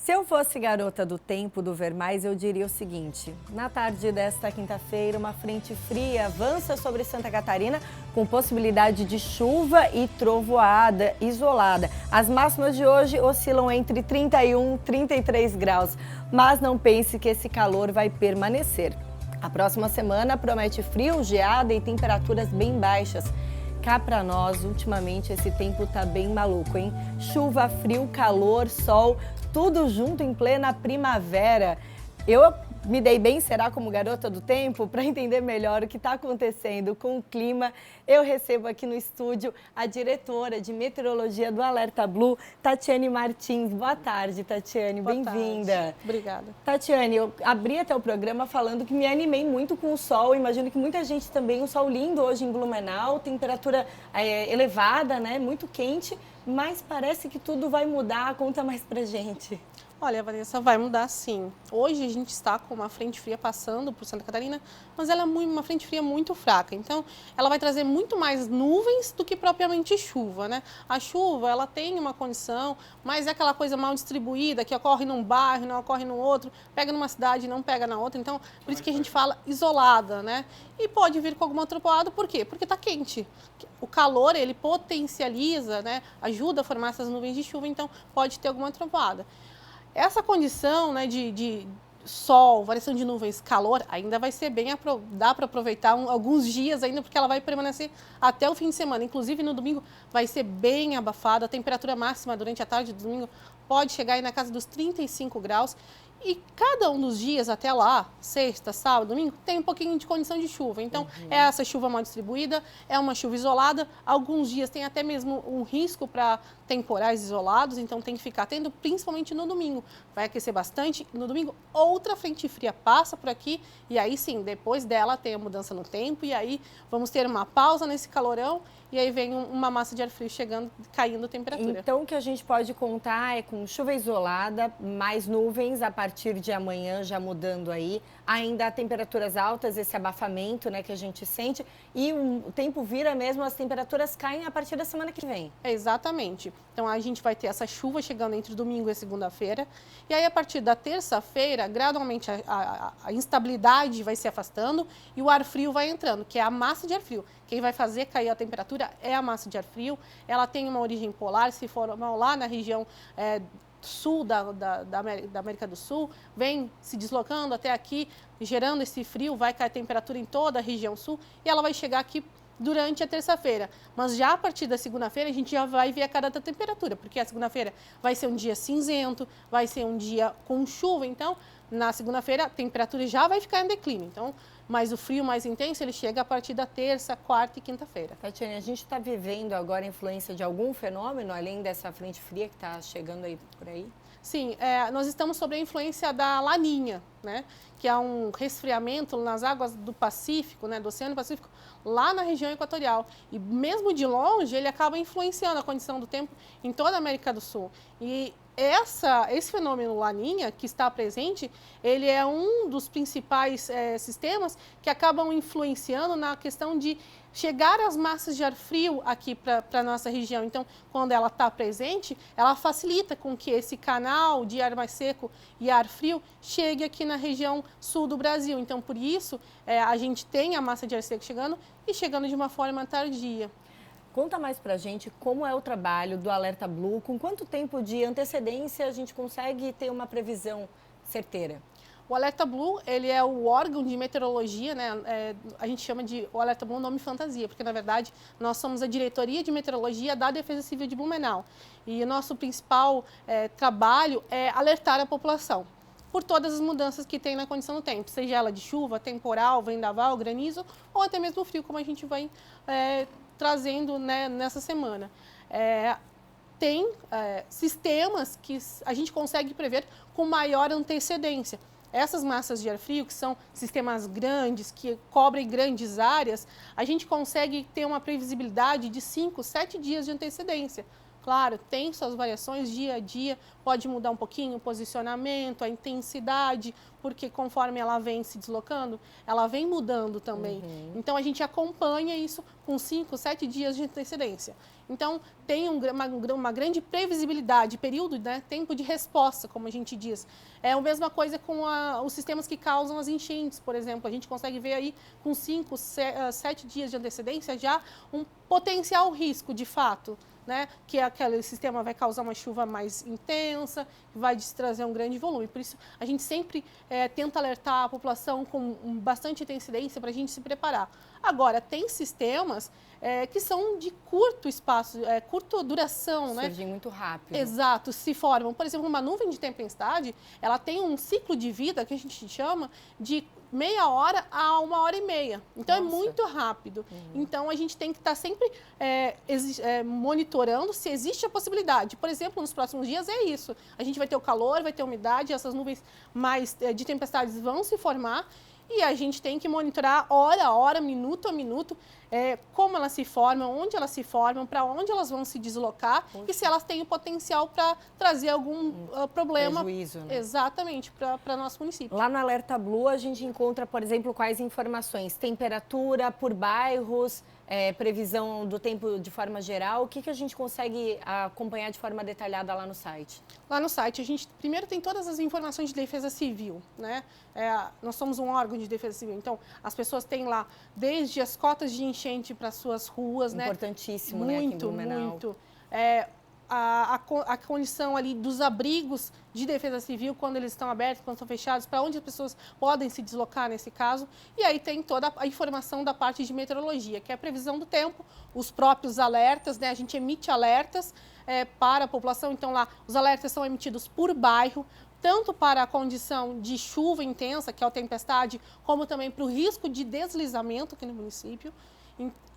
Se eu fosse garota do tempo do Ver Mais, eu diria o seguinte: na tarde desta quinta-feira, uma frente fria avança sobre Santa Catarina com possibilidade de chuva e trovoada isolada. As máximas de hoje oscilam entre 31 e 33 graus, mas não pense que esse calor vai permanecer. A próxima semana promete frio, geada e temperaturas bem baixas. Cá pra nós, ultimamente, esse tempo tá bem maluco, hein? Chuva, frio, calor, sol, tudo junto em plena primavera. Eu me dei bem, será, como garota do tempo? Para entender melhor o que está acontecendo com o clima, eu recebo aqui no estúdio a diretora de meteorologia do Alerta Blue, Tatiane Martins. Boa tarde, Tatiane, bem-vinda. Obrigada. Tatiane, eu abri até o programa falando que me animei muito com o sol, imagino que muita gente também, um sol lindo hoje em Blumenau, temperatura elevada, né, muito quente, mas parece que tudo vai mudar. Conta mais pra gente. Olha, Vanessa, vai mudar sim. Hoje a gente está com uma frente fria passando por Santa Catarina, mas ela é uma frente fria muito fraca. Então, ela vai trazer muito mais nuvens do que propriamente chuva, né? A chuva, ela tem uma condição, mas é aquela coisa mal distribuída, que ocorre num bairro, não ocorre no outro, pega numa cidade e não pega na outra. Então, por isso que a gente fala isolada, né? E pode vir com alguma trovoada, por quê? Porque está quente. O calor, ele potencializa, né? Ajuda a formar essas nuvens de chuva, então pode ter alguma trovoada. Essa condição, né, de sol, variação de nuvens, calor, ainda vai ser bem, dá para aproveitar alguns dias ainda, porque ela vai permanecer até o fim de semana. Inclusive, no domingo vai ser bem abafada, a temperatura máxima durante a tarde do domingo pode chegar aí na casa dos 35 graus. E cada um dos dias até lá, sexta, sábado, domingo, tem um pouquinho de condição de chuva. Então, é essa chuva mal distribuída, é uma chuva isolada. Alguns dias tem até mesmo um risco para temporais isolados, então tem que ficar atento, principalmente no domingo. Vai aquecer bastante. No domingo, outra frente fria passa por aqui e aí sim, depois dela tem a mudança no tempo e aí vamos ter uma pausa nesse calorão e aí vem uma massa de ar frio chegando, caindo a temperatura. Então, o que a gente pode contar é com chuva isolada, mais nuvens a partir de amanhã, já mudando aí. Ainda temperaturas altas, esse abafamento, né, que a gente sente. E o tempo vira mesmo, as temperaturas caem a partir da semana que vem. Exatamente. Então, a gente vai ter essa chuva chegando entre domingo e segunda-feira. E aí, a partir da terça-feira, gradualmente a instabilidade vai se afastando e o ar frio vai entrando, que é a massa de ar frio. Quem vai fazer cair a temperatura é a massa de ar frio. Ela tem uma origem polar, se formou lá na região sul da América do Sul, vem se deslocando até aqui, gerando esse frio, vai cair a temperatura em toda a região sul e ela vai chegar aqui durante a terça-feira. Mas já a partir da segunda-feira a gente já vai ver a cara da temperatura, porque a segunda-feira vai ser um dia cinzento, vai ser um dia com chuva, então na segunda-feira a temperatura já vai ficar em declínio. Então, mas o frio mais intenso ele chega a partir da terça, quarta e quinta-feira. Tatiane, a gente está vivendo agora a influência de algum fenômeno, além dessa frente fria que está chegando aí por aí? Sim, nós estamos sob a influência da Laninha, né? Que é um resfriamento nas águas do Pacífico, né? Do Oceano Pacífico, lá na região equatorial. E mesmo de longe, ele acaba influenciando a condição do tempo em toda a América do Sul. E esse fenômeno Laninha que está presente, ele é um dos principais sistemas que acabam influenciando na questão de chegar as massas de ar frio aqui para a nossa região. Então, quando ela está presente, ela facilita com que esse canal de ar mais seco e ar frio chegue aqui na região sul do Brasil. Então, por isso, a gente tem a massa de ar seco chegando e chegando de uma forma tardia. Conta mais pra gente como é o trabalho do Alerta Blue, com quanto tempo de antecedência a gente consegue ter uma previsão certeira? O Alerta Blue, ele é o órgão de meteorologia, né? A gente chama de o Alerta Blue nome fantasia, porque na verdade nós somos a diretoria de meteorologia da Defesa Civil de Blumenau. E o nosso principal trabalho é alertar a população por todas as mudanças que tem na condição do tempo, seja ela de chuva, temporal, vendaval, granizo ou até mesmo frio, como a gente vai trazendo, né, nessa semana. Tem sistemas que a gente consegue prever com maior antecedência. Essas massas de ar frio, que são sistemas grandes, que cobrem grandes áreas, a gente consegue ter uma previsibilidade de 5, 7 dias de antecedência. Claro, tem suas variações dia a dia, pode mudar um pouquinho o posicionamento, a intensidade, porque conforme ela vem se deslocando, ela vem mudando também. Então, a gente acompanha isso com 5, 7 dias de antecedência. Então, tem uma grande previsibilidade, período, né, tempo de resposta, como a gente diz. É a mesma coisa com os sistemas que causam as enchentes, por exemplo. A gente consegue ver aí com 5, 7 dias de antecedência já um potencial risco, de fato, né, que aquele sistema vai causar uma chuva mais intensa, vai trazer um grande volume. Por isso, a gente sempre tenta alertar a população com bastante antecedência para a gente se preparar. Agora, tem sistemas que são de curto espaço, curta duração, né? Surgem muito rápido. Exato, se formam. Por exemplo, uma nuvem de tempestade, ela tem um ciclo de vida que a gente chama de meia hora a 1h30. Então, Nossa. é muito rápido. Então, a gente tem que estar sempre monitorando se existe a possibilidade. Por exemplo, nos próximos dias é isso. A gente vai ter o calor, vai ter a umidade, essas nuvens mais de tempestades vão se formar. E a gente tem que monitorar hora a hora, minuto a minuto, como elas se formam, onde elas se formam, para onde elas vão se deslocar. Poxa. E se elas têm o potencial para trazer algum problema. Prejuízo, né? Exatamente, para nosso município. Lá no Alerta Blue a gente encontra, por exemplo, quais informações? Temperatura por bairros, previsão do tempo de forma geral. O que a gente consegue acompanhar de forma detalhada lá no site? Lá no site a gente primeiro tem todas as informações de defesa civil, né? Nós somos um órgão de defesa civil, então as pessoas têm lá desde as cotas de enchente para suas ruas, né? Importantíssimo, né? Aqui em Blumenau. Muito. A condição ali dos abrigos de defesa civil, quando eles estão abertos, quando estão fechados, para onde as pessoas podem se deslocar nesse caso. E aí tem toda a informação da parte de meteorologia, que é a previsão do tempo, os próprios alertas, né? A gente emite alertas para a população, então lá os alertas são emitidos por bairro, tanto para a condição de chuva intensa, que é a tempestade, como também para o risco de deslizamento aqui no município.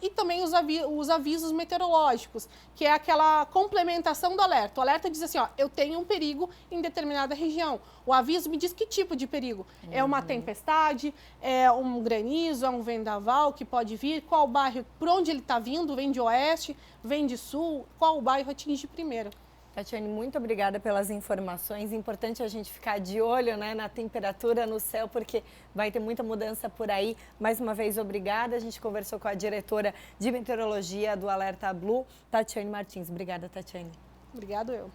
E também os avisos meteorológicos, que é aquela complementação do alerta. O alerta diz assim, ó, eu tenho um perigo em determinada região. O aviso me diz que tipo de perigo. É uma tempestade, é um granizo, é um vendaval que pode vir, qual bairro, por onde ele está vindo, vem de oeste, vem de sul, qual bairro atinge primeiro. Tatiane, muito obrigada pelas informações. Importante a gente ficar de olho, né, na temperatura, no céu, porque vai ter muita mudança por aí. Mais uma vez, obrigada. A gente conversou com a diretora de meteorologia do Alerta Blue, Tatiane Martins. Obrigada, Tatiane. Obrigado eu.